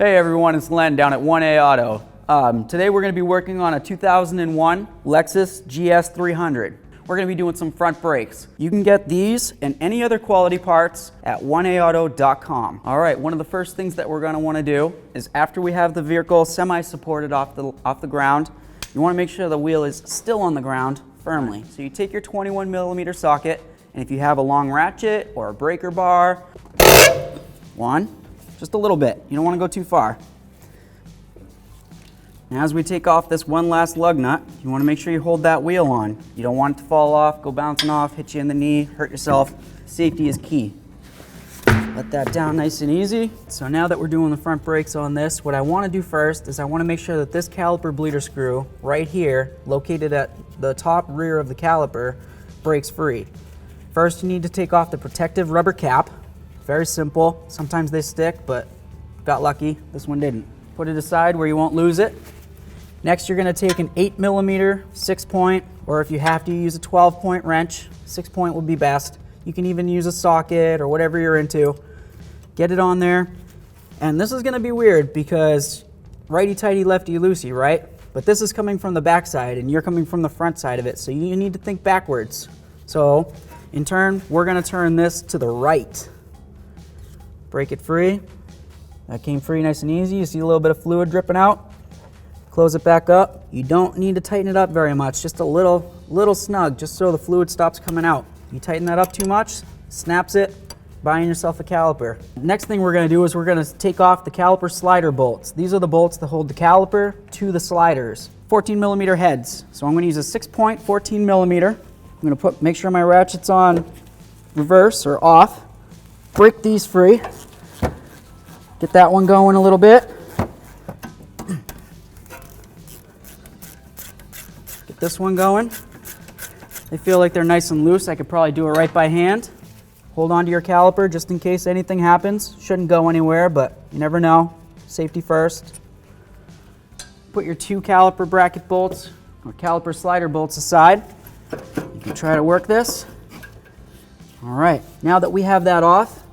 Hey everyone, it's Len down at 1A Auto. Today we're going to be working on a 2001 Lexus GS300. We're going to be doing some front brakes. You can get these and any other quality parts at 1aauto.com. All right, one of the first things that we're going to want to do is after we have the vehicle semi-supported off the ground, you want to make sure the wheel is still on the ground firmly. So you take your 21mm socket, and if you have a long ratchet or a breaker bar, just a little bit. You don't want to go too far. Now as we take off this one last lug nut, you want to make sure you hold that wheel on. You don't want it to fall off, go bouncing off, hit you in the knee, hurt yourself. Safety is key. Let that down nice and easy. So now that we're doing the front brakes on this, what I want to do first is I want to make sure that this caliper bleeder screw right here, located at the top rear of the caliper, breaks free. First you need to take off the protective rubber cap. Very simple. Sometimes they stick, but got lucky. This one didn't. Put it aside where you won't lose it. Next, you're going to take an 8mm 6-point, or if you have to use a 12-point wrench, 6-point would be best. You can even use a socket or whatever you're into. Get it on there. And this is going to be weird because righty-tighty, lefty-loosey, right? But this is coming from the back side and you're coming from the front side of it, so you need to think backwards. So, in turn, we're going to turn this to the right. Break it free. That came free nice and easy. You see a little bit of fluid dripping out. Close it back up. You don't need to tighten it up very much, just a little snug, just so the fluid stops coming out. You tighten that up too much, snaps it, buying yourself a caliper. Next thing we're going to do is we're going to take off the caliper slider bolts. These are the bolts that hold the caliper to the sliders. 14mm heads. So I'm going to use a 6-point 14mm. I'm going to make sure my ratchet's on reverse or off. Break these free. Get that one going a little bit. Get this one going. They feel like they're nice and loose. I could probably do it right by hand. Hold on to your caliper just in case anything happens. Shouldn't go anywhere, but you never know. Safety first. Put your 2 caliper bracket bolts or caliper slider bolts aside. You can try to work this. All right, now that we have that off,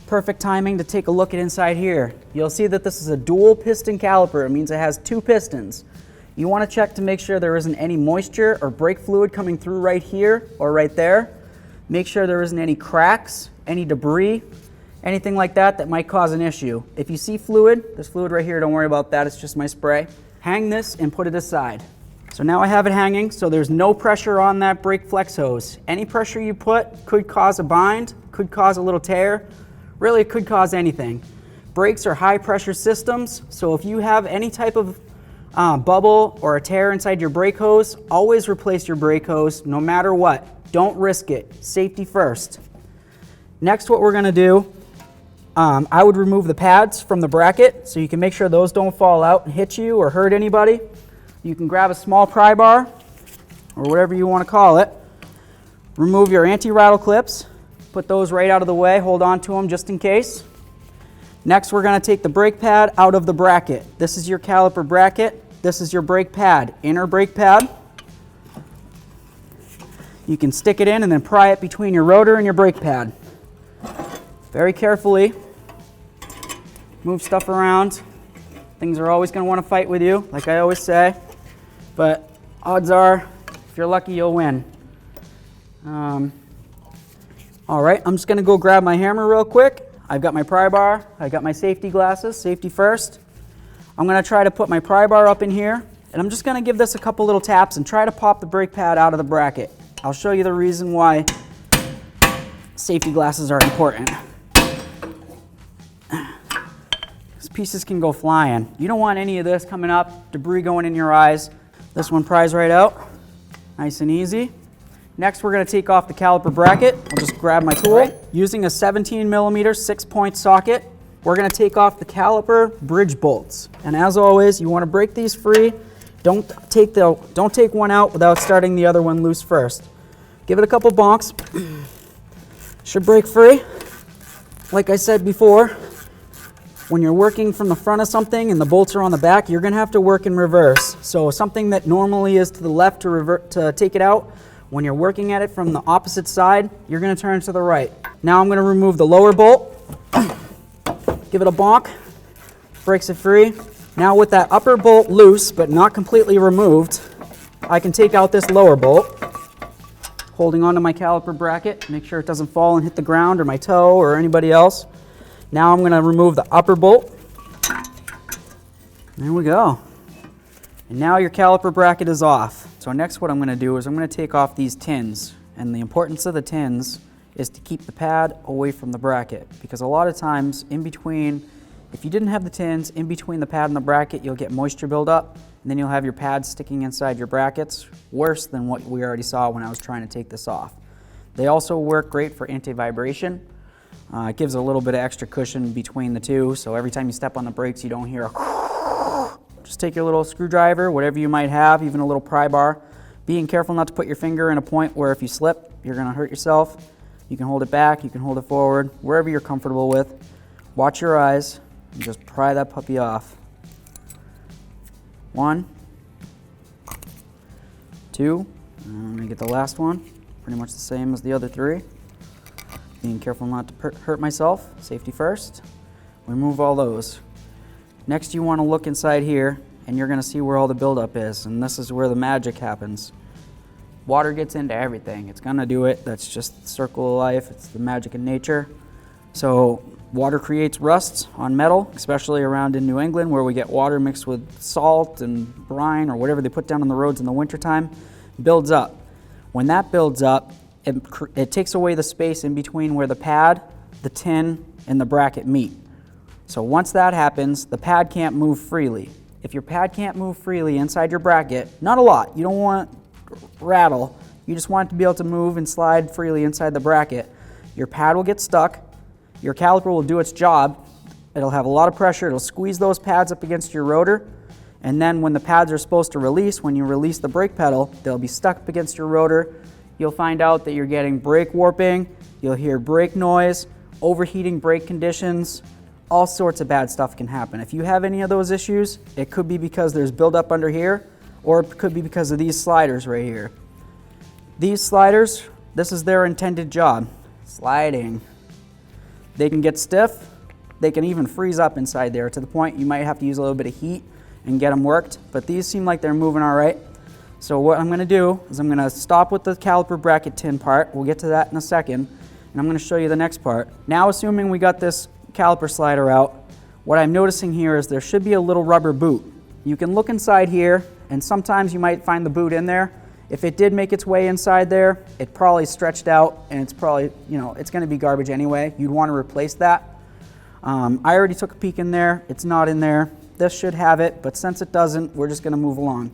perfect timing to take a look at inside here. You'll see that this is a dual piston caliper. It means it has 2 pistons. You want to check to make sure there isn't any moisture or brake fluid coming through right here or right there. Make sure there isn't any cracks, any debris, anything like that that might cause an issue. If you see fluid, there's fluid right here, don't worry about that, it's just my spray. Hang this and put it aside. So now I have it hanging, so there's no pressure on that brake flex hose. Any pressure you put could cause a bind, could cause a little tear. Really, it could cause anything. Brakes are high pressure systems, so if you have any type of bubble or a tear inside your brake hose, always replace your brake hose no matter what. Don't risk it. Safety first. Next, what we're going to do, I would remove the pads from the bracket so you can make sure those don't fall out and hit you or hurt anybody. You can grab a small pry bar or whatever you want to call it. Remove your anti-rattle clips. Put those right out of the way, hold on to them just in case. Next, we're going to take the brake pad out of the bracket. This is your caliper bracket. This is your brake pad, inner brake pad. You can stick it in and then pry it between your rotor and your brake pad. Very carefully. Move stuff around. Things are always going to want to fight with you, like I always say. But odds are, if you're lucky, you'll win. All right, I'm just going to go grab my hammer real quick. I've got my pry bar. I got my safety glasses, safety first. I'm going to try to put my pry bar up in here, and I'm just going to give this a couple little taps and try to pop the brake pad out of the bracket. I'll show you the reason why safety glasses are important. These pieces can go flying. You don't want any of this coming up, debris going in your eyes. This one pries right out, nice and easy. Next, we're going to take off the caliper bracket. I'll just grab my tool. Using a 17mm 6-point socket, we're going to take off the caliper bridge bolts. And as always, you want to break these free. Don't take one out without starting the other one loose first. Give it a couple bonks. Should break free. Like I said before, when you're working from the front of something and the bolts are on the back, you're going to have to work in reverse. So something that normally is to the left to take it out, when you're working at it from the opposite side, you're going to turn to the right. Now I'm going to remove the lower bolt. Give it a bonk. breaks it free. Now with that upper bolt loose but not completely removed, I can take out this lower bolt, holding onto my caliper bracket, make sure it doesn't fall and hit the ground or my toe or anybody else. Now I'm going to remove the upper bolt. There we go. And now your caliper bracket is off. So next what I'm going to do is I'm going to take off these tins. And the importance of the tins is to keep the pad away from the bracket, because a lot of times in between, if you didn't have the tins, in between the pad and the bracket, you'll get moisture buildup, and then you'll have your pads sticking inside your brackets, worse than what we already saw when I was trying to take this off. They also work great for anti-vibration. It gives a little bit of extra cushion between the two, so every time you step on the brakes, you don't hear a Just take your little screwdriver, whatever you might have, even a little pry bar. Being careful not to put your finger in a point where if you slip, you're going to hurt yourself. You can hold it back, you can hold it forward, wherever you're comfortable with. Watch your eyes and just pry that puppy off. 1, 2, and let me get the last one. Pretty much the same as the other 3. Being careful not to hurt myself, safety first. Remove all those. Next you want to look inside here and you're going to see where all the buildup is, and this is where the magic happens. Water gets into everything. It's going to do it. That's just the circle of life. It's the magic of nature. So water creates rust on metal, especially around in New England where we get water mixed with salt and brine or whatever they put down on the roads in the wintertime. Builds up. When that builds up, it takes away the space in between where the pad, the tin, and the bracket meet. So once that happens, the pad can't move freely. If your pad can't move freely inside your bracket, not a lot, you don't want it to rattle, you just want it to be able to move and slide freely inside the bracket, your pad will get stuck, your caliper will do its job, it'll have a lot of pressure, it'll squeeze those pads up against your rotor, and then when the pads are supposed to release, when you release the brake pedal, they'll be stuck up against your rotor. You'll find out that you're getting brake warping, you'll hear brake noise, overheating brake conditions, all sorts of bad stuff can happen. If you have any of those issues, it could be because there's buildup under here, or it could be because of these sliders right here. These sliders, this is their intended job, sliding. They can get stiff, they can even freeze up inside there to the point you might have to use a little bit of heat and get them worked, but these seem like they're moving all right. So what I'm going to do is I'm going to stop with the caliper bracket tin part. We'll get to that in a second, and I'm going to show you the next part. Now assuming we got this caliper slider out, what I'm noticing here is there should be a little rubber boot. You can look inside here, and sometimes you might find the boot in there. If it did make its way inside there, it probably stretched out, and it's probably, it's going to be garbage anyway. You'd want to replace that. I already took a peek in there. It's not in there. This should have it, but since it doesn't, we're just going to move along.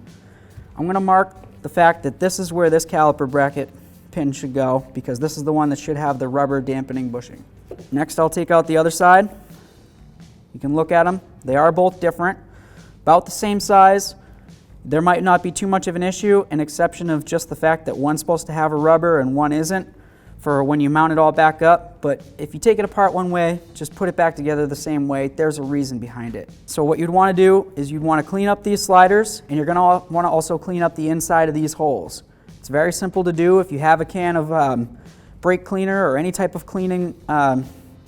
I'm going to mark the fact that this is where this caliper bracket pin should go, because this is the one that should have the rubber dampening bushing. Next, I'll take out the other side. You can look at them. They are both different, about the same size. There might not be too much of an issue, an exception of just the fact that one's supposed to have a rubber and one isn't for when you mount it all back up. But if you take it apart one way, just put it back together the same way. There's a reason behind it. So what you'd want to do is you'd want to clean up these sliders, and you're going to want to also clean up the inside of these holes. It's very simple to do. If you have a can of brake cleaner or any type of cleaning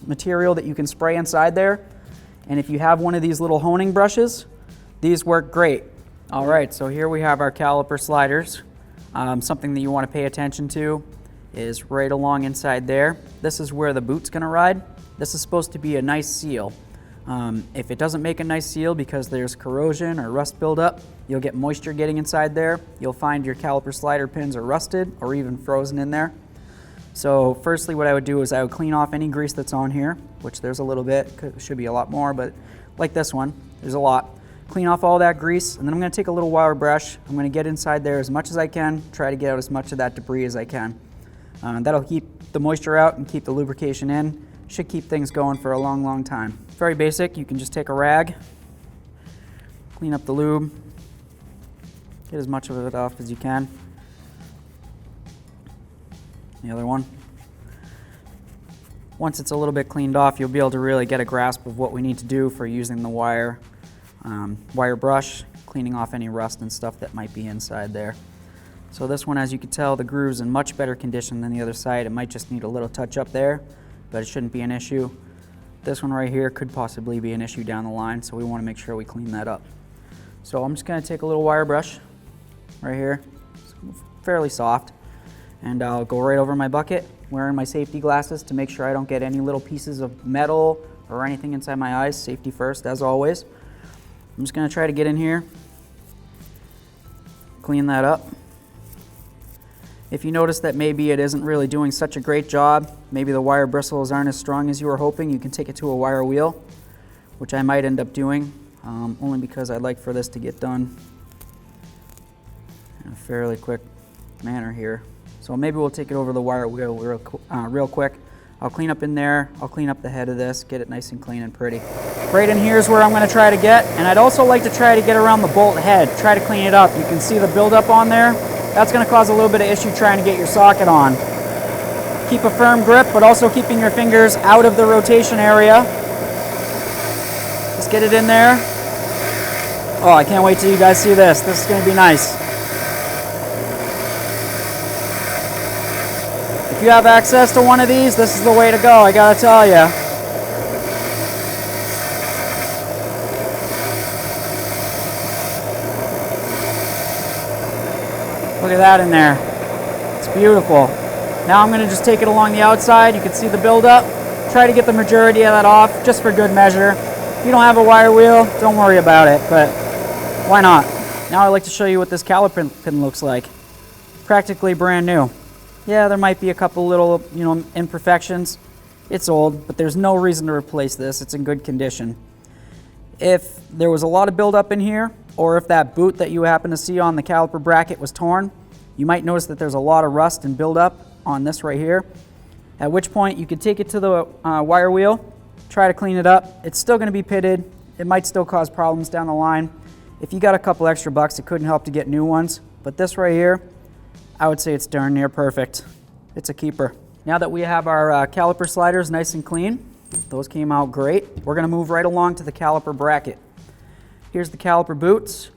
material that you can spray inside there, and if you have one of these little honing brushes, these work great. All right, so here we have our caliper sliders. Something that you want to pay attention to is right along inside there. This is where the boot's going to ride. This is supposed to be a nice seal. If it doesn't make a nice seal because there's corrosion or rust buildup, you'll get moisture getting inside there. You'll find your caliper slider pins are rusted or even frozen in there. So firstly, what I would do is I would clean off any grease that's on here, which there's a little bit, should be a lot more, but like this one, there's a lot. Clean off all that grease, and then I'm going to take a little wire brush. I'm going to get inside there as much as I can, try to get out as much of that debris as I can. That'll keep the moisture out and keep the lubrication in. Should keep things going for a long, long time. Very basic. You can just take a rag, clean up the lube, get as much of it off as you can. The other one. Once it's a little bit cleaned off, you'll be able to really get a grasp of what we need to do for using the wire brush, cleaning off any rust and stuff that might be inside there. So this one, as you can tell, the groove's in much better condition than the other side. It might just need a little touch up there, but it shouldn't be an issue. this one right here could possibly be an issue down the line, so we want to make sure we clean that up. So I'm just going to take a little wire brush right here, it's fairly soft, and I'll go right over my bucket, wearing my safety glasses to make sure I don't get any little pieces of metal or anything inside my eyes. Safety first, as always. I'm just going to try to get in here, clean that up. If you notice that maybe it isn't really doing such a great job, maybe the wire bristles aren't as strong as you were hoping, you can take it to a wire wheel, which I might end up doing, only because I'd like for this to get done in a fairly quick manner here. So maybe we'll take it over the wire wheel real quick. I'll clean up in there, I'll clean up the head of this, get it nice and clean and pretty. Right in here is where I'm going to try to get, and I'd also like to try to get around the bolt head, try to clean it up. You can see the buildup on there. That's going to cause a little bit of issue trying to get your socket on. Keep a firm grip, but also keeping your fingers out of the rotation area. Just get it in there. Oh, I can't wait till you guys see this. This is going to be nice. If you have access to one of these, this is the way to go, I gotta tell you. Look at that in there. It's beautiful. Now I'm going to just take it along the outside. You can see the buildup. Try to get the majority of that off, just for good measure. If you don't have a wire wheel, don't worry about it, but why not? Now I'd like to show you what this caliper pin looks like. Practically brand new. Yeah, there might be a couple little, imperfections. It's old, but there's no reason to replace this. It's in good condition. If there was a lot of buildup in here, or if that boot that you happen to see on the caliper bracket was torn, you might notice that there's a lot of rust and buildup on this right here, at which point you could take it to the wire wheel, try to clean it up. It's still going to be pitted. It might still cause problems down the line. If you got a couple extra bucks, it couldn't help to get new ones, but this right here, I would say it's darn near perfect. It's a keeper. Now that we have our caliper sliders nice and clean, those came out great, we're going to move right along to the caliper bracket. Here's the caliper boots.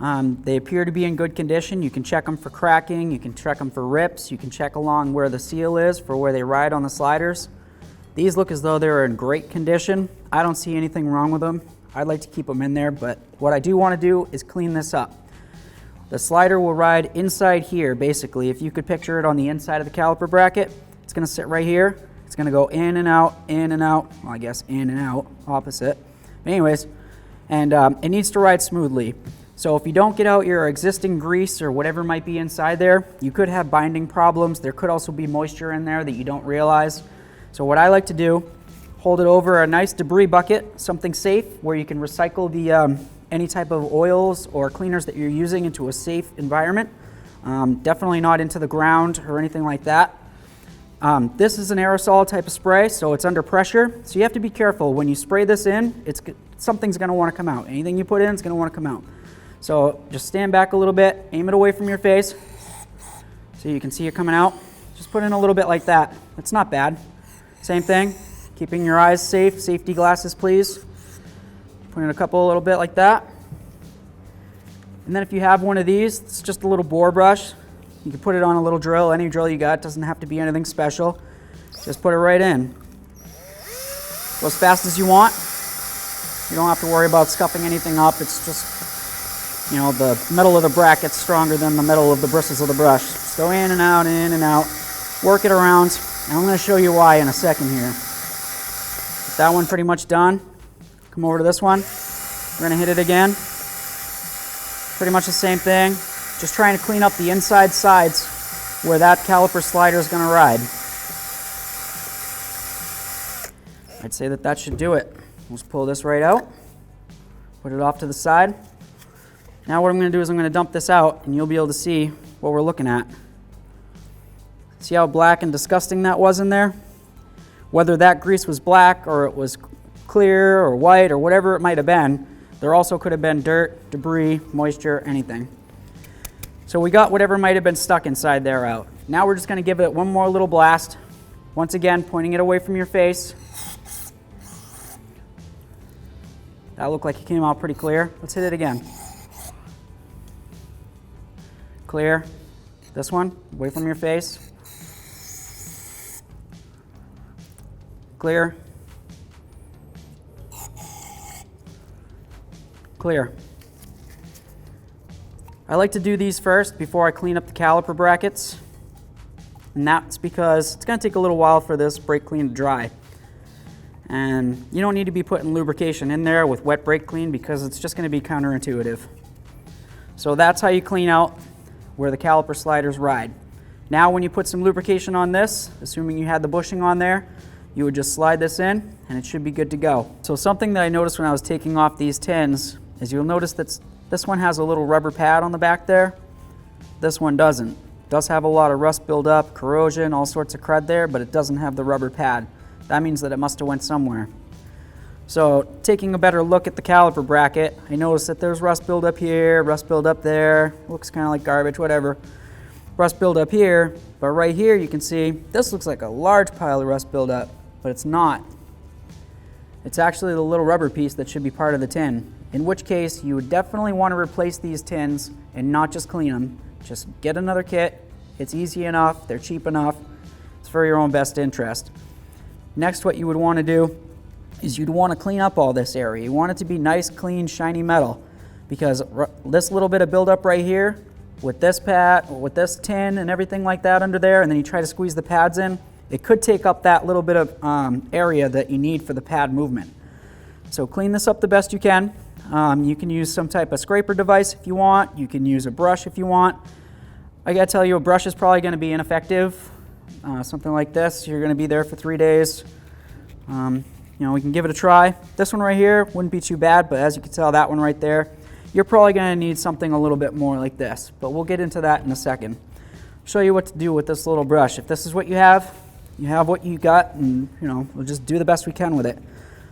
They appear to be in good condition. You can check them for cracking, you can check them for rips, you can check along where the seal is for where they ride on the sliders. These look as though they're in great condition. I don't see anything wrong with them. I'd like to keep them in there, but what I do want to do is clean this up. The slider will ride inside here, basically. If you could picture it on the inside of the caliper bracket, it's going to sit right here. It's going to go in and out, in and out. Well, I guess in and out, opposite. But anyways, and it needs to ride smoothly. So if you don't get out your existing grease or whatever might be inside there, you could have binding problems. There could also be moisture in there that you don't realize. So what I like to do, hold it over a nice debris bucket, something safe where you can recycle the any type of oils or cleaners that you're using into a safe environment. Definitely not into the ground or anything like that. This is an aerosol type of spray, so it's under pressure. So you have to be careful. When you spray this in, something's going to want to come out. Anything you put in is going to want to come out. So just stand back a little bit, aim it away from your face so you can see it coming out. Just put in a little bit like that. It's not bad. Same thing, keeping your eyes safe. Safety glasses, please. Put in a couple a little bit like that. And then if you have one of these, it's just a little bore brush. You can put it on a little drill, any drill you got. Doesn't have to be anything special. Just put it right in. Go as fast as you want. You don't have to worry about scuffing anything up. It's just, the metal of the bracket's stronger than the metal of the bristles of the brush. Just go in and out, work it around. And I'm going to show you why in a second here. With that one pretty much done, come over to this one. We're going to hit it again. Pretty much the same thing. Just trying to clean up the inside sides where that caliper slider is going to ride. I'd say that should do it. Let's pull this right out. Put it off to the side. Now what I'm going to do is I'm going to dump this out and you'll be able to see what we're looking at. See how black and disgusting that was in there? Whether that grease was black or it was clear or white or whatever it might have been, there also could have been dirt, debris, moisture, anything. So we got whatever might have been stuck inside there out. Now we're just going to give it one more little blast. Once again, pointing it away from your face. That looked like it came out pretty clear. Let's hit it again. Clear. This one, away from your face. Clear. clear. I like to do these first before I clean up the caliper brackets, and that's because it's going to take a little while for this brake clean to dry. And you don't need to be putting lubrication in there with wet brake clean because it's just going to be counterintuitive. So that's how you clean out where the caliper sliders ride. Now when you put some lubrication on this, assuming you had the bushing on there, you would just slide this in and it should be good to go. So something that I noticed when I was taking off these tins is you'll notice that this one has a little rubber pad on the back there. This one doesn't. It does have a lot of rust buildup, corrosion, all sorts of crud there, but it doesn't have the rubber pad. That means that it must have went somewhere. So taking a better look at the caliper bracket, I noticed that there's rust buildup here, rust buildup there. Looks kind of like garbage, whatever. Rust buildup here, but right here you can see this looks like a large pile of rust buildup, but it's not. It's actually the little rubber piece that should be part of the tin. In which case, you would definitely want to replace these tins and not just clean them. Just get another kit. It's easy enough, they're cheap enough. It's for your own best interest. Next, what you would want to do is you'd want to clean up all this area. You want it to be nice, clean, shiny metal, because this little bit of buildup right here with this pad, with this tin and everything like that under there, and then you try to squeeze the pads in, it could take up that little bit of area that you need for the pad movement. So clean this up the best you can. You can use some type of scraper device if you want. You can use a brush if you want. I gotta tell you, a brush is probably gonna be ineffective. Something like this, you're gonna be there for 3 days. You know, we can give it a try. This one right here wouldn't be too bad, but as you can tell, that one right there, you're probably gonna need something a little bit more like this, but we'll get into that in a second. I'll show you what to do with this little brush. If this is what you have what you got, and you know, we'll just do the best we can with it.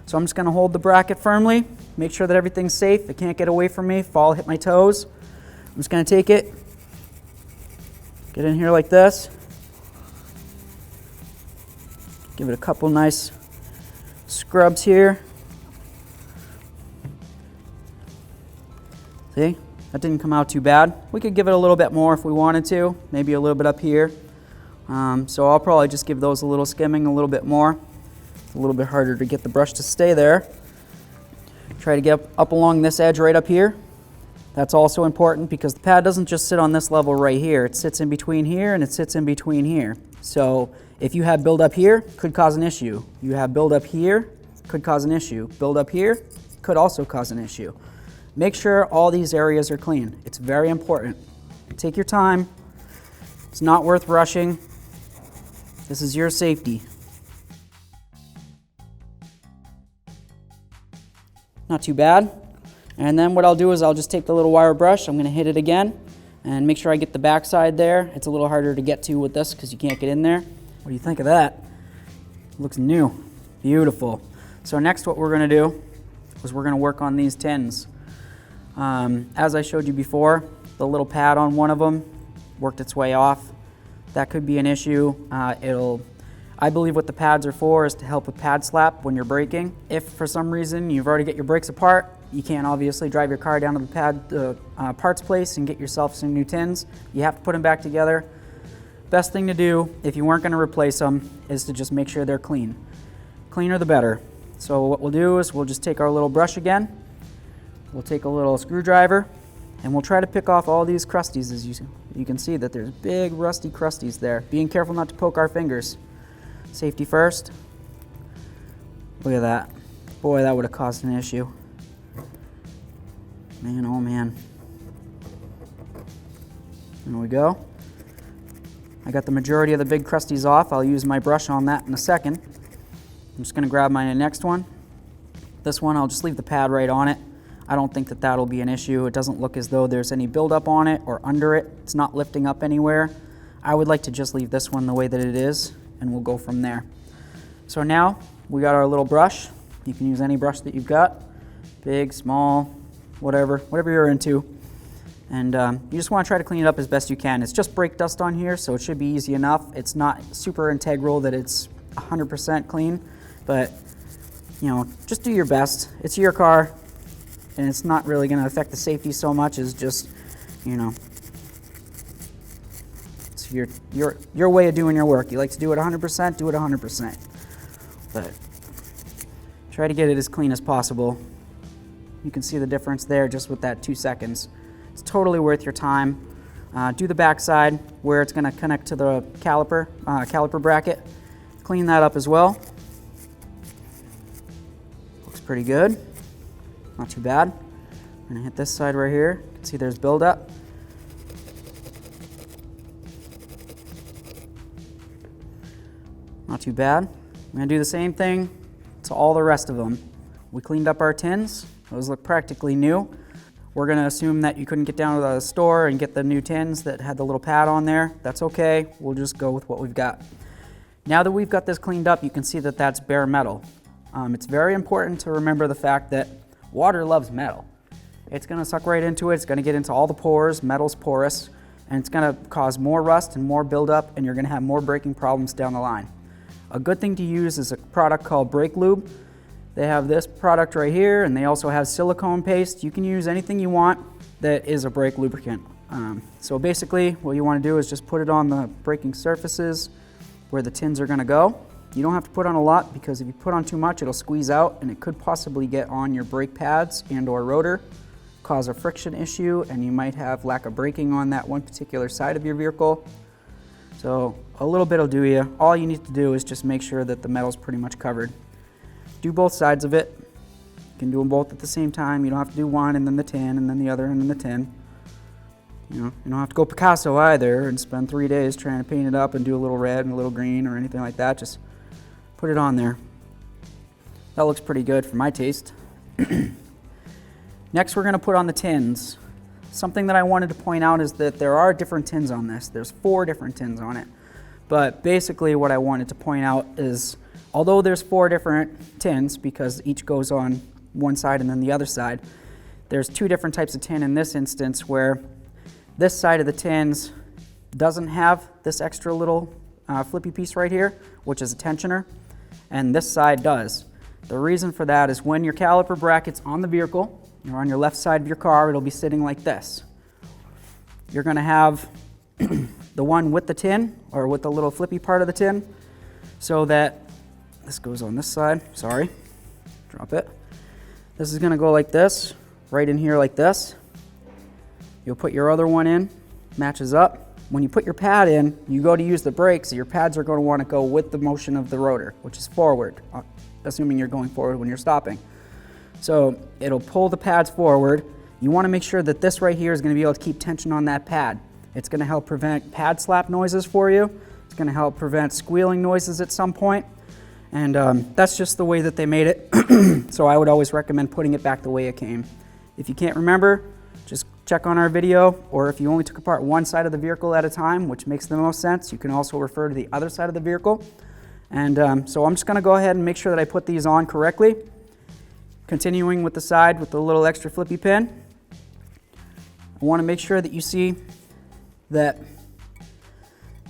So I'm just gonna hold the bracket firmly, make sure that everything's safe. It can't get away from me, fall, hit my toes. I'm just gonna take it, get in here like this, give it a couple nice scrubs here. See, that didn't come out too bad. We could give it a little bit more if we wanted to, maybe a little bit up here. So I'll probably just give those a little skimming a little bit more. It's a little bit harder to get the brush to stay there. Try to get up along this edge right up here. That's also important because the pad doesn't just sit on this level right here. It sits in between here and it sits in between here. So if you have buildup here, could cause an issue. You have buildup here, could cause an issue. Buildup here, could also cause an issue. Make sure all these areas are clean. It's very important. Take your time. It's not worth rushing. This is your safety. Not too bad. And then what I'll do is I'll just take the little wire brush, I'm gonna hit it again and make sure I get the back side there. It's a little harder to get to with this because you can't get in there. What do you think of that? Looks new, beautiful. So next what we're gonna do is we're gonna work on these tins. As I showed you before, the little pad on one of them worked its way off. That could be an issue. I believe what the pads are for is to help with pad slap when you're braking. If for some reason you've already got your brakes apart, you can't obviously drive your car down to the pad parts place and get yourself some new tins. You have to put them back together. Best thing to do, if you weren't going to replace them, is to just make sure they're clean. Cleaner the better. So what we'll do is we'll just take our little brush again. We'll take a little screwdriver and we'll try to pick off all these crusties. As you can see that there's big rusty crusties there. Being careful not to poke our fingers. Safety first. Look at that. Boy, that would have caused an issue. Man, oh man. There we go. I got the majority of the big crusties off. I'll use my brush on that in a second. I'm just going to grab my next one. This one, I'll just leave the pad right on it. I don't think that that'll be an issue. It doesn't look as though there's any buildup on it or under it. It's not lifting up anywhere. I would like to just leave this one the way that it is, and we'll go from there. So now we got our little brush. You can use any brush that you've got, big, small, whatever you're into. And you just want to try to clean it up as best you can. It's just brake dust on here, so it should be easy enough. It's not super integral that it's 100% clean, but you know, just do your best. It's your car, and it's not really going to affect the safety so much as just, you know, it's your way of doing your work. You like to do it 100%, do it 100%. But try to get it as clean as possible. You can see the difference there just with that 2 seconds. It's totally worth your time. Do the back side where it's going to connect to the caliper bracket. Clean that up as well. Looks pretty good. Not too bad. I'm going to hit this side right here. You can see there's buildup. Not too bad. I'm going to do the same thing to all the rest of them. We cleaned up our tins. Those look practically new. We're going to assume that you couldn't get down to the store and get the new tins that had the little pad on there. That's okay. We'll just go with what we've got. Now that we've got this cleaned up, you can see that that's bare metal. It's very important to remember the fact that water loves metal. It's going to suck right into it. It's going to get into all the pores. Metal's porous, and it's going to cause more rust and more buildup, and you're going to have more braking problems down the line. A good thing to use is a product called Brake Lube. They have this product right here, and they also have silicone paste. You can use anything you want that is a brake lubricant. So basically, what you want to do is just put it on the braking surfaces where the tins are going to go. You don't have to put on a lot, because if you put on too much, it'll squeeze out, and it could possibly get on your brake pads and or rotor, cause a friction issue, and you might have lack of braking on that one particular side of your vehicle. So a little bit will do you. All you need to do is just make sure that the metal's pretty much covered. Do both sides of it. You can do them both at the same time. You don't have to do one and then the tin and then the other and then the tin. You don't have to go Picasso either and spend 3 days trying to paint it up and do a little red and a little green or anything like that. Just put it on there. That looks pretty good for my taste. Next, we're going to put on the tins. Something that I wanted to point out is that there are different tins on this. There's 4 different tins on it. But basically what I wanted to point out is, although there's 4 different tins, because each goes on one side and then the other side, there's 2 different types of tin in this instance, where this side of the tins doesn't have this extra little flippy piece right here, which is a tensioner, and this side does. The reason for that is when your caliper bracket's on the vehicle, you're on your left side of your car, it'll be sitting like this. You're going to have the one with the tin, or with the little flippy part of the tin, so that this goes on this side. Sorry, drop it. This is going to go like this, right in here like this. You'll put your other one in, matches up. When you put your pad in, you go to use the brakes, your pads are going to want to go with the motion of the rotor, which is forward, assuming you're going forward when you're stopping. So it'll pull the pads forward. You want to make sure that this right here is going to be able to keep tension on that pad. It's going to help prevent pad slap noises for you. It's going to help prevent squealing noises at some point. And that's just the way that they made it. So I would always recommend putting it back the way it came. If you can't remember, just check on our video, or if you only took apart one side of the vehicle at a time, which makes the most sense, you can also refer to the other side of the vehicle. And so I'm just going to go ahead and make sure that I put these on correctly. Continuing with the side with the little extra flippy pin, I want to make sure that you see that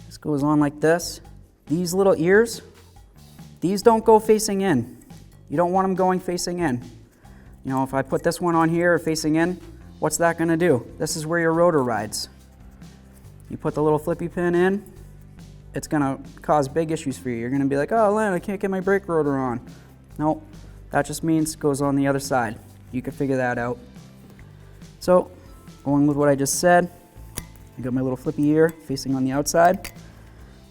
this goes on like this. These little ears, these don't go facing in. You don't want them going facing in. You know, if I put this one on here facing in, what's that going to do? This is where your rotor rides. You put the little flippy pin in, it's going to cause big issues for you. You're going to be like, oh, Len, I can't get my brake rotor on. Nope. That just means it goes on the other side. You can figure that out. So, going with what I just said, I got my little flippy ear facing on the outside.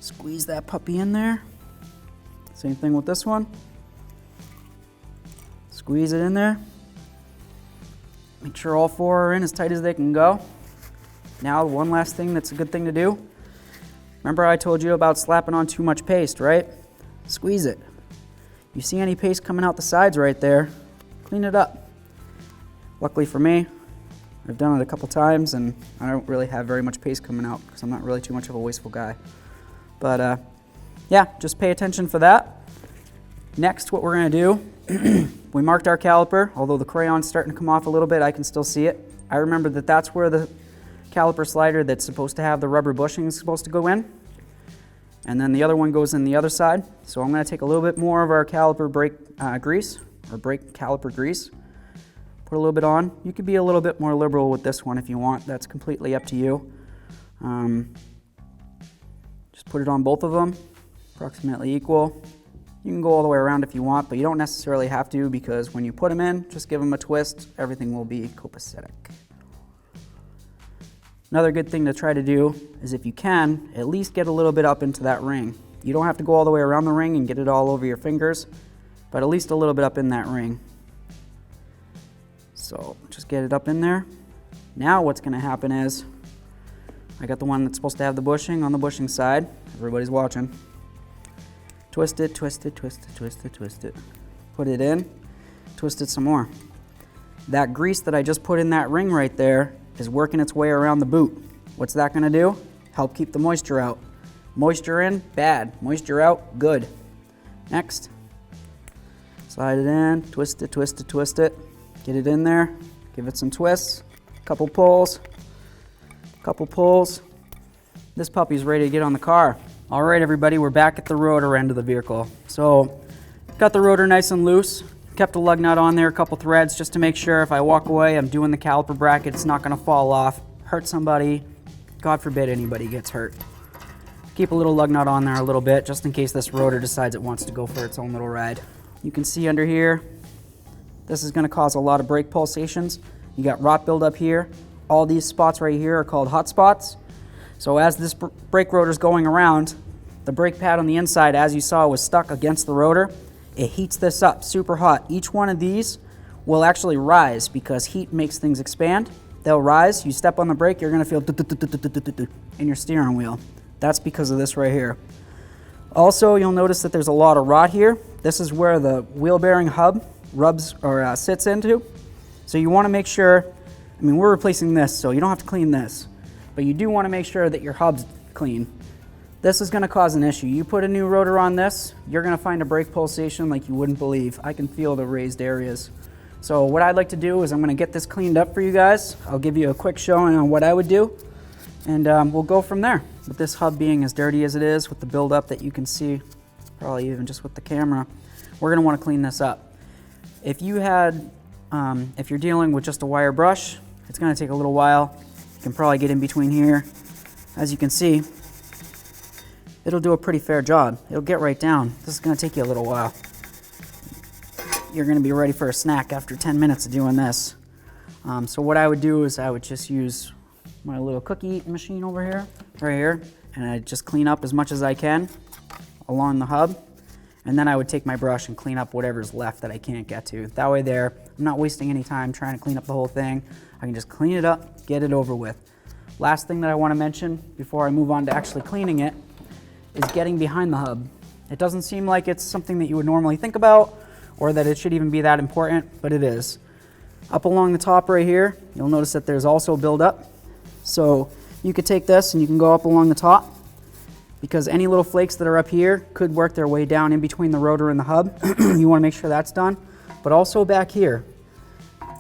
Squeeze that puppy in there. Same thing with this one. Squeeze it in there. Make sure all 4 are in as tight as they can go. Now, one last thing that's a good thing to do. Remember I told you about slapping on too much paste, right? Squeeze it. You see any paste coming out the sides right there, clean it up. Luckily for me, I've done it a couple times and I don't really have very much paste coming out because I'm not really too much of a wasteful guy. But yeah, just pay attention for that. Next, what we're going to do, we marked our caliper. Although the crayon's starting to come off a little bit, I can still see it. I remember that that's where the caliper slider that's supposed to have the rubber bushing is supposed to go in. And then the other one goes in the other side. So I'm going to take a little bit more of our caliper brake grease, or brake caliper grease. Put a little bit on. You could be a little bit more liberal with this one if you want. That's completely up to you. Just put it on both of them, approximately equal. You can go all the way around if you want, but you don't necessarily have to, because when you put them in, just give them a twist, everything will be copacetic. Another good thing to try to do is, if you can, at least get a little bit up into that ring. You don't have to go all the way around the ring and get it all over your fingers, but at least a little bit up in that ring. So just get it up in there. Now what's going to happen is, I got the one that's supposed to have the bushing on the bushing side. Everybody's watching. Twist it, twist it, twist it, twist it, twist it. Put it in, twist it some more. That grease that I just put in that ring right there is working its way around the boot. What's that going to do? Help keep the moisture out. Moisture in, bad. Moisture out, good. Next. Slide it in, twist it, twist it, twist it. Get it in there, give it some twists, couple pulls. This puppy's ready to get on the car. All right, everybody, we're back at the rotor end of the vehicle. So, got the rotor nice and loose. Kept a lug nut on there, a couple threads, just to make sure if I walk away, I'm doing the caliper bracket, it's not gonna fall off, hurt somebody. God forbid anybody gets hurt. Keep a little lug nut on there a little bit, just in case this rotor decides it wants to go for its own little ride. You can see under here, this is gonna cause a lot of brake pulsations. You got rot buildup here. All these spots right here are called hot spots. So as this brake rotor is going around, the brake pad on the inside, as you saw, was stuck against the rotor. It heats this up super hot. Each one of these will actually rise because heat makes things expand. They'll rise. You step on the brake, you're going to feel in your steering wheel. That's because of this right here. Also, you'll notice that there's a lot of rot here. This is where the wheel bearing hub rubs or sits into. So you want to make sure, I mean, we're replacing this, so you don't have to clean this, but you do want to make sure that your hub's clean. This is going to cause an issue. You put a new rotor on this, you're going to find a brake pulsation like you wouldn't believe. I can feel the raised areas. So what I'd like to do is I'm going to get this cleaned up for you guys. I'll give you a quick showing on what I would do, and we'll go from there. With this hub being as dirty as it is, with the buildup that you can see, probably even just with the camera, we're going to want to clean this up. If you had, if you're dealing with just a wire brush, it's going to take a little while. You can probably get in between here. As you can see, it'll do a pretty fair job. It'll get right down. This is going to take you a little while. You're going to be ready for a snack after 10 minutes of doing this. So what I would do is I would just use my little cookie eating machine over here, right here, and I just clean up as much as I can along the hub. And then I would take my brush and clean up whatever's left that I can't get to. That way there, I'm not wasting any time trying to clean up the whole thing. I can just clean it up, get it over with. Last thing that I want to mention before I move on to actually cleaning it is getting behind the hub. It doesn't seem like it's something that you would normally think about or that it should even be that important, but it is. Up along the top right here, you'll notice that there's also buildup. So you could take this and you can go up along the top, because any little flakes that are up here could work their way down in between the rotor and the hub. You want to make sure that's done. But also back here,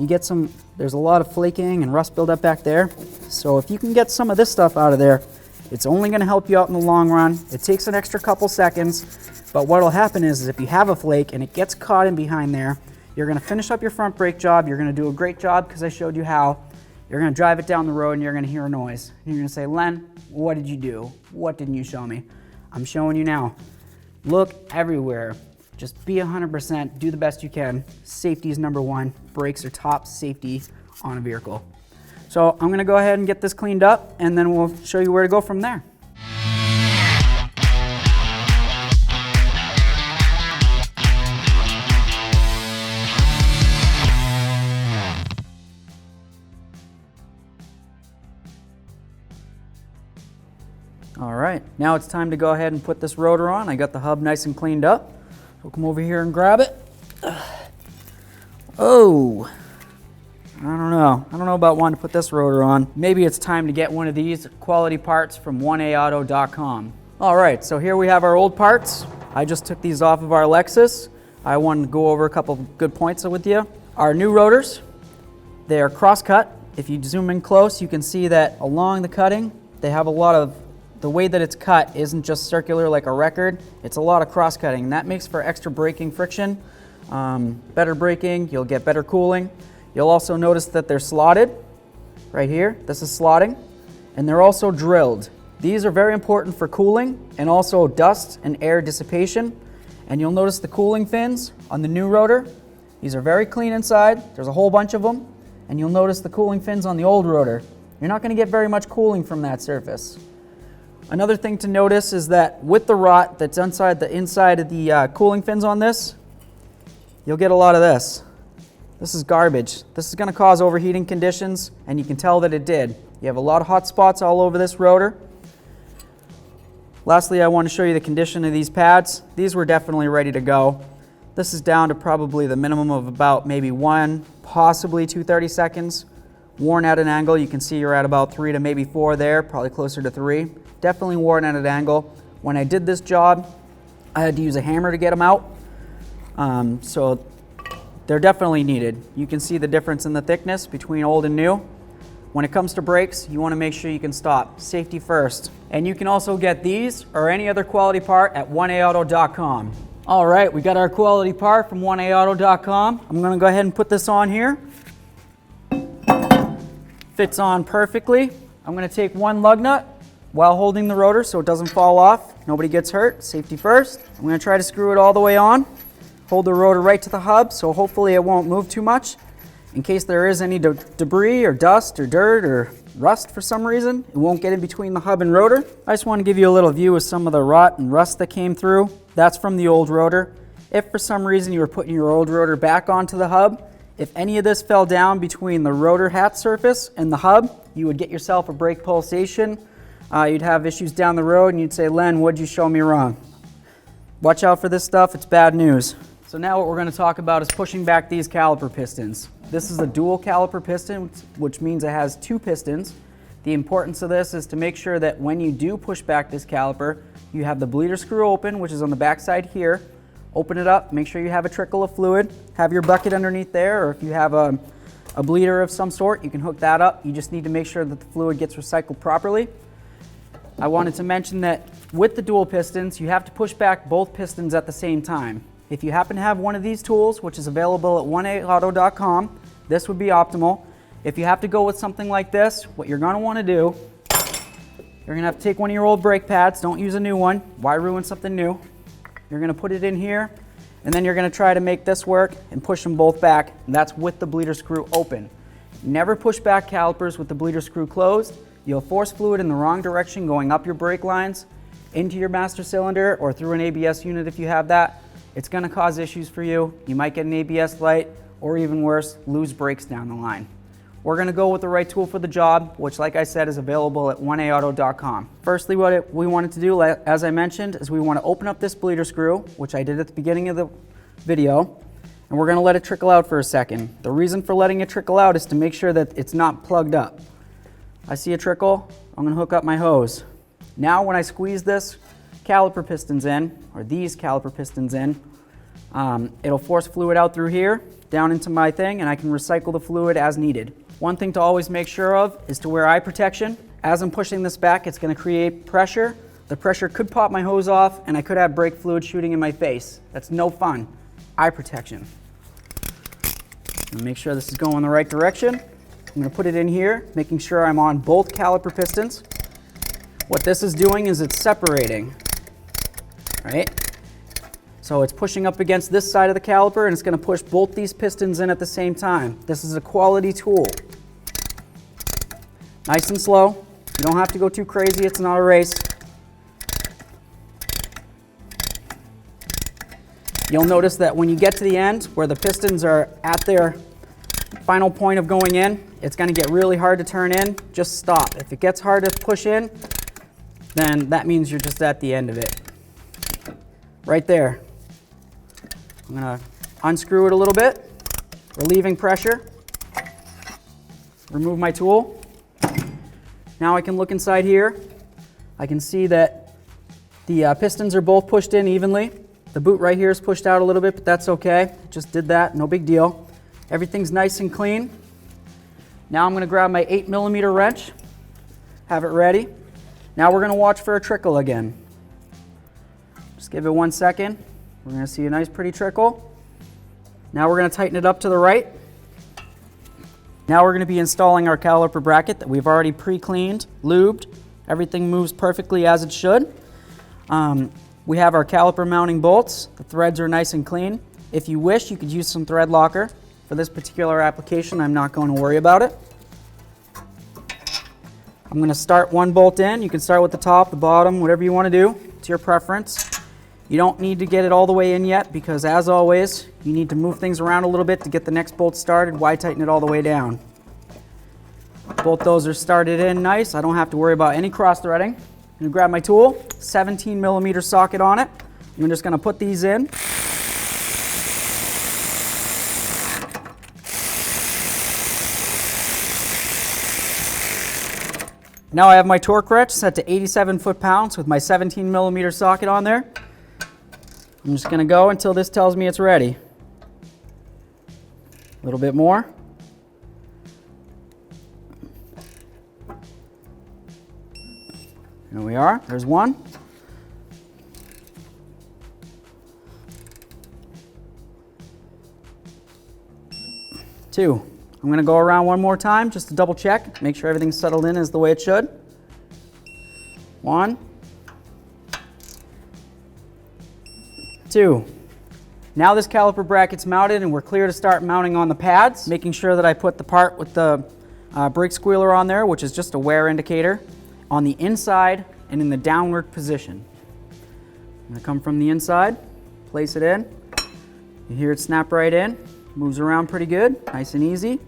you get some, there's a lot of flaking and rust buildup back there. So if you can get some of this stuff out of there, it's only going to help you out in the long run. It takes an extra couple seconds, but what will happen is if you have a flake and it gets caught in behind there, you're going to finish up your front brake job. You're going to do a great job because I showed you how. You're going to drive it down the road and you're going to hear a noise. And you're going to say, Len, what did you do? What didn't you show me? I'm showing you now. Look everywhere. Just be 100%. Do the best you can. Safety is number one. Brakes are top safety on a vehicle. So I'm going to go ahead and get this cleaned up, and then we'll show you where to go from there. All right, now it's time to go ahead and put this rotor on. I got the hub nice and cleaned up. We'll come over here and grab it. Oh, I don't know about wanting to put this rotor on. Maybe it's time to get one of these quality parts from 1aauto.com. All right, so here we have our old parts. I just took these off of our Lexus. I wanted to go over a couple good points with you. Our new rotors, they are cross-cut. If you zoom in close, you can see that along the cutting, they have a lot of, the way that it's cut isn't just circular like a record, it's a lot of cross-cutting, and that makes for extra braking friction, better braking, you'll get better cooling. You'll also notice that they're slotted, right here, this is slotting, and they're also drilled. These are very important for cooling and also dust and air dissipation, And you'll notice the cooling fins on the new rotor. These are very clean inside. There's a whole bunch of them. And you'll notice the cooling fins on the old rotor. You're not going to get very much cooling from that surface. Another thing to notice is that with the rot that's inside of the cooling fins on this, you'll get a lot of this. This is garbage. This is going to cause overheating conditions, and you can tell that it did. You have a lot of hot spots all over this rotor. Lastly, I want to show you the condition of these pads. These were definitely ready to go. This is down to probably the minimum of about maybe 1, possibly 2 30-seconds. Worn at an angle, you can see you're at about 3 to maybe 4 there, probably closer to 3. Definitely worn at an angle. When I did this job, I had to use a hammer to get them out. So they're definitely needed. You can see the difference in the thickness between old and new. When it comes to brakes, you want to make sure you can stop. Safety first. And you can also get these or any other quality part at 1aauto.com. All right, we got our quality part from 1aauto.com. I'm going to go ahead and put this on here. Fits on perfectly. I'm going to take one lug nut while holding the rotor so it doesn't fall off. Nobody gets hurt. Safety first. I'm going to try to screw it all the way on. Hold the rotor right to the hub so hopefully it won't move too much. In case there is any debris or dust or dirt or rust for some reason, it won't get in between the hub and rotor. I just want to give you a little view of some of the rot and rust that came through. That's from the old rotor. If for some reason you were putting your old rotor back onto the hub, if any of this fell down between the rotor hat surface and the hub, you would get yourself a brake pulsation. You'd have issues down the road and you'd say, Len, what'd you show me wrong? Watch out for this stuff, it's bad news. So now what we're going to talk about is pushing back these caliper pistons. This is a dual caliper piston, which means it has 2 pistons. The importance of this is to make sure that when you do push back this caliper, you have the bleeder screw open, which is on the back side here. Open it up, make sure you have a trickle of fluid, have your bucket underneath there, or if you have a bleeder of some sort, you can hook that up. You just need to make sure that the fluid gets recycled properly. I wanted to mention that with the dual pistons, you have to push back both pistons at the same time. If you happen to have one of these tools, which is available at 1aauto.com, this would be optimal. If you have to go with something like this, what you're going to want to do, you're going to have to take one of your old brake pads. Don't use a new one. Why ruin something new? You're going to put it in here, and then you're going to try to make this work and push them both back. And that's with the bleeder screw open. Never push back calipers with the bleeder screw closed. You'll force fluid in the wrong direction going up your brake lines, into your master cylinder, or through an ABS unit if you have that. It's going to cause issues for you. You might get an ABS light, or even worse, lose brakes down the line. We're going to go with the right tool for the job, which, like I said, is available at 1aauto.com. Firstly, what we wanted to do, as I mentioned, is we want to open up this bleeder screw, which I did at the beginning of the video, and we're going to let it trickle out for a second. The reason for letting it trickle out is to make sure that it's not plugged up. I see a trickle, I'm going to hook up my hose. Now when I squeeze this caliper pistons in, or these caliper pistons in, it'll force fluid out through here, down into my thing, and I can recycle the fluid as needed. One thing to always make sure of is to wear eye protection. As I'm pushing this back, it's going to create pressure. The pressure could pop my hose off, and I could have brake fluid shooting in my face. That's no fun. Eye protection. Make sure this is going the right direction. I'm going to put it in here, making sure I'm on both caliper pistons. What this is doing is it's separating, right? So it's pushing up against this side of the caliper, and it's going to push both these pistons in at the same time. This is a quality tool. Nice and slow. You don't have to go too crazy. It's not a race. You'll notice that when you get to the end, where the pistons are at their final point of going in, it's going to get really hard to turn in. Just stop. If it gets hard to push in, then that means you're just at the end of it. Right there. I'm going to unscrew it a little bit, relieving pressure. Remove my tool. Now I can look inside here. I can see that the pistons are both pushed in evenly. The boot right here is pushed out a little bit, but that's okay. Just did that, no big deal. Everything's nice and clean. Now I'm going to grab my 8mm wrench, have it ready. Now we're going to watch for a trickle again. Just give it 1 second. We're going to see a nice pretty trickle. Now we're going to tighten it up to the right. Now we're going to be installing our caliper bracket that we've already pre-cleaned, lubed. Everything moves perfectly as it should. What We have our caliper mounting bolts. The threads are nice and clean. If you wish, you could use some thread locker. For this particular application, I'm not going to worry about it. I'm going to start one bolt in. You can start with the top, the bottom, whatever you want to do. It's your preference. You don't need to get it all the way in yet because, as always, you need to move things around a little bit to get the next bolt started. Why tighten it all the way down? Both those are started in nice. I don't have to worry about any cross threading. I'm going to grab my tool, 17 millimeter socket on it. I'm just going to put these in. Now I have my torque wrench set to 87 foot-pounds with my 17 millimeter socket on there. I'm just going to go until this tells me it's ready. A little bit more. There we are. There's one. Two. I'm going to go around one more time just to double check, make sure everything's settled in as the way it should. One. Two. Now this caliper bracket's mounted and we're clear to start mounting on the pads, making sure that I put the part with the brake squealer on there, which is just a wear indicator, on the inside and in the downward position. I'm going to come from the inside, place it in. You hear it snap right in, moves around pretty good, nice and easy.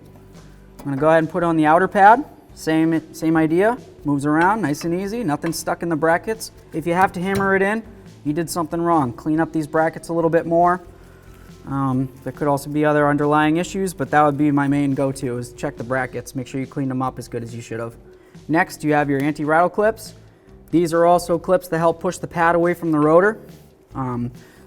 I'm going to go ahead and put it on the outer pad. Same idea, moves around, nice and easy, nothing stuck in the brackets. If you have to hammer it in, you did something wrong. Clean up these brackets a little bit more. There could also be other underlying issues, but that would be my main go-to, is check the brackets, make sure you clean them up as good as you should have. Next, you have your anti-rattle clips. These are also clips that help push the pad away from the rotor.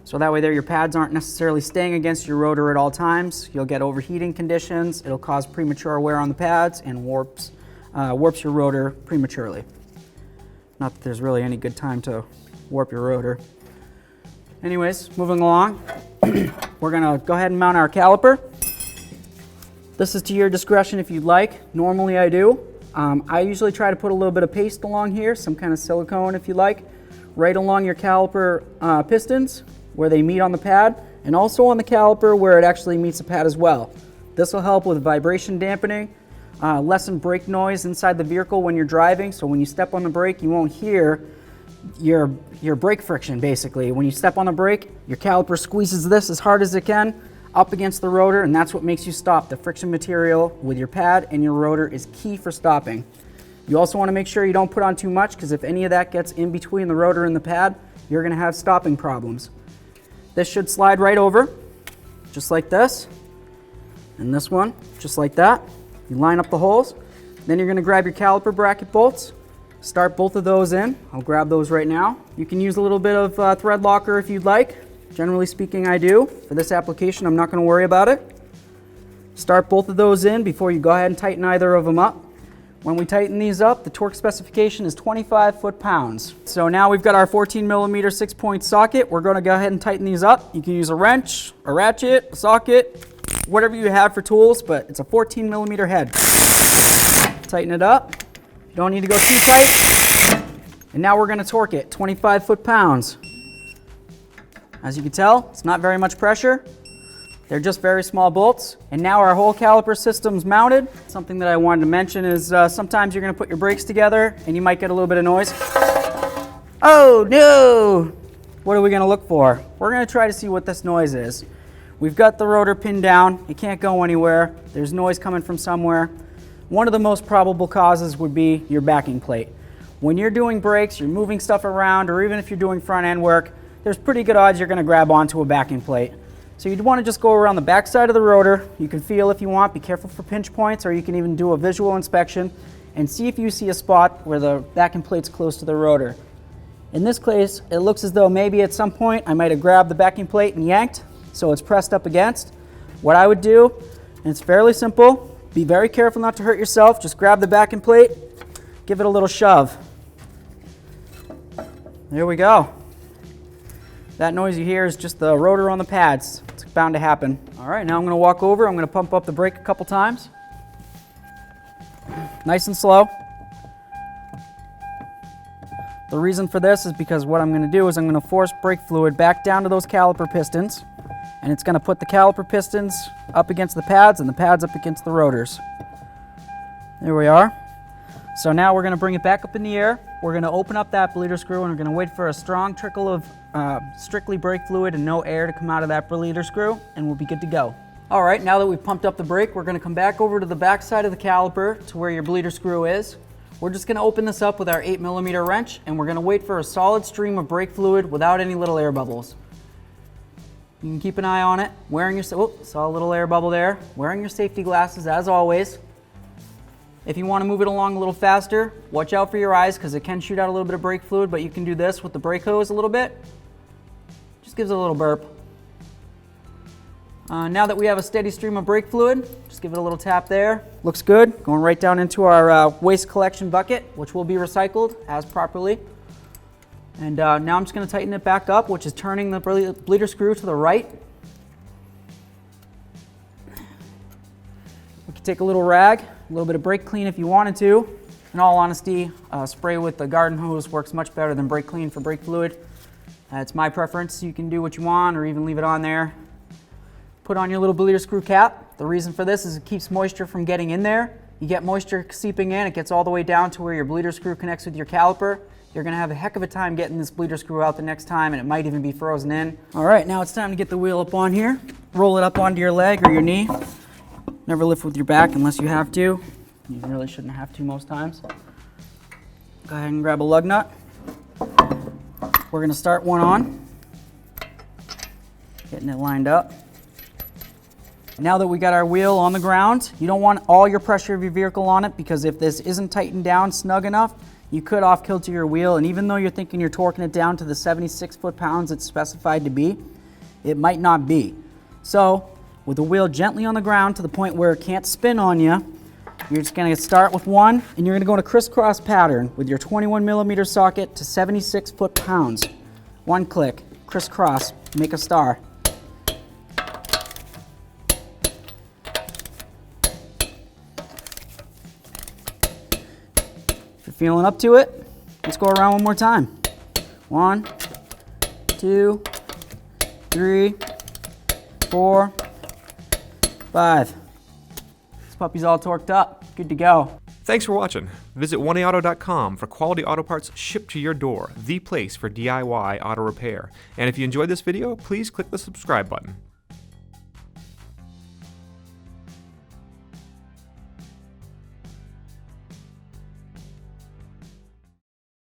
So that way there your pads aren't necessarily staying against your rotor at all times. You'll get overheating conditions, it'll cause premature wear on the pads, and warps your rotor prematurely. Not that there's really any good time to warp your rotor. Anyways, moving along, we're gonna go ahead and mount our caliper. This is to your discretion if you'd like. Normally I do. I usually try to put a little bit of paste along here, some kind of silicone if you like, right along your caliper pistons where they meet on the pad, and also on the caliper where it actually meets the pad as well. This will help with vibration dampening, lessen brake noise inside the vehicle when you're driving, so when you step on the brake you won't hear your brake friction basically. When you step on the brake, your caliper squeezes this as hard as it can up against the rotor, and that's what makes you stop. The friction material with your pad and your rotor is key for stopping. You also want to make sure you don't put on too much, because if any of that gets in between the rotor and the pad, you're going to have stopping problems. This should slide right over, just like this, and this one, just like that. You line up the holes, then you're going to grab your caliper bracket bolts, start both of those in. I'll grab those right now. You can use a little bit of thread locker if you'd like. Generally speaking, I do. For this application, I'm not going to worry about it. Start both of those in before you go ahead and tighten either of them up. When we tighten these up, the torque specification is 25 foot-pounds. So now we've got our 14 millimeter 6-point socket. We're going to go ahead and tighten these up. You can use a wrench, a ratchet, a socket, whatever you have for tools, but it's a 14 millimeter head. Tighten it up. You don't need to go too tight. And now we're going to torque it, 25 foot-pounds. As you can tell, it's not very much pressure. They're just very small bolts. And now our whole caliper system's mounted. Something that I wanted to mention is sometimes you're going to put your brakes together and you might get a little bit of noise. Oh no! What are we going to look for? We're going to try to see what this noise is. We've got the rotor pinned down. It can't go anywhere. There's noise coming from somewhere. One of the most probable causes would be your backing plate. When you're doing brakes, you're moving stuff around, or even if you're doing front end work, there's pretty good odds you're going to grab onto a backing plate. So you'd want to just go around the back side of the rotor. You can feel if you want, be careful for pinch points, or you can even do a visual inspection and see if you see a spot where the backing plate's close to the rotor. In this case, it looks as though maybe at some point I might have grabbed the backing plate and yanked, so it's pressed up against. What I would do, and it's fairly simple, be very careful not to hurt yourself, just grab the backing plate, give it a little shove. There we go. That noise you hear is just the rotor on the pads. It's bound to happen. All right, now I'm going to walk over. I'm going to pump up the brake a couple times. Nice and slow. The reason for this is because what I'm going to do is I'm going to force brake fluid back down to those caliper pistons, and it's going to put the caliper pistons up against the pads and the pads up against the rotors. There we are. So now we're going to bring it back up in the air. We're going to open up that bleeder screw and we're going to wait for a strong trickle of strictly brake fluid and no air to come out of that bleeder screw, and we'll be good to go. All right, now that we've pumped up the brake, we're going to come back over to the back side of the caliper to where your bleeder screw is. We're just going to open this up with our 8mm wrench, and we're going to wait for a solid stream of brake fluid without any little air bubbles. You can keep an eye on it. Wearing your, oh, saw a little air bubble there. Wearing your safety glasses as always. If you want to move it along a little faster, watch out for your eyes because it can shoot out a little bit of brake fluid, but you can do this with the brake hose a little bit. Just gives it a little burp. Now that we have a steady stream of brake fluid, just give it a little tap there. Looks good. Going right down into our waste collection bucket, which will be recycled as properly. And now I'm just going to tighten it back up, which is turning the bleeder screw to the right. We can take a little rag, a little bit of brake clean if you wanted to. In all honesty, spray with the garden hose works much better than brake clean for brake fluid. It's my preference. You can do what you want or even leave it on there. Put on your little bleeder screw cap. The reason for this is it keeps moisture from getting in there. You get moisture seeping in, it gets all the way down to where your bleeder screw connects with your caliper. You're going to have a heck of a time getting this bleeder screw out the next time, and it might even be frozen in. All right, now it's time to get the wheel up on here. Roll it up onto your leg or your knee. Never lift with your back unless you have to. You really shouldn't have to most times. Go ahead and grab a lug nut. We're going to start one on. Getting it lined up. Now that we got our wheel on the ground, you don't want all your pressure of your vehicle on it, because if this isn't tightened down snug enough, you could off-kilter your wheel, and even though you're thinking you're torquing it down to the 76 foot-pounds it's specified to be, it might not be. So, with the wheel gently on the ground to the point where it can't spin on you, you're just going to start with one, and you're going to go in a crisscross pattern with your 21mm socket to 76 foot-pounds. One click, crisscross, make a star. Feeling up to it? Let's go around one more time. 1, 2, 3, 4, 5. This puppy's all torqued up. Good to go. Thanks for watching. Visit 1AAuto.com for quality auto parts shipped to your door, the place for DIY auto repair. And if you enjoyed this video, please click the subscribe button.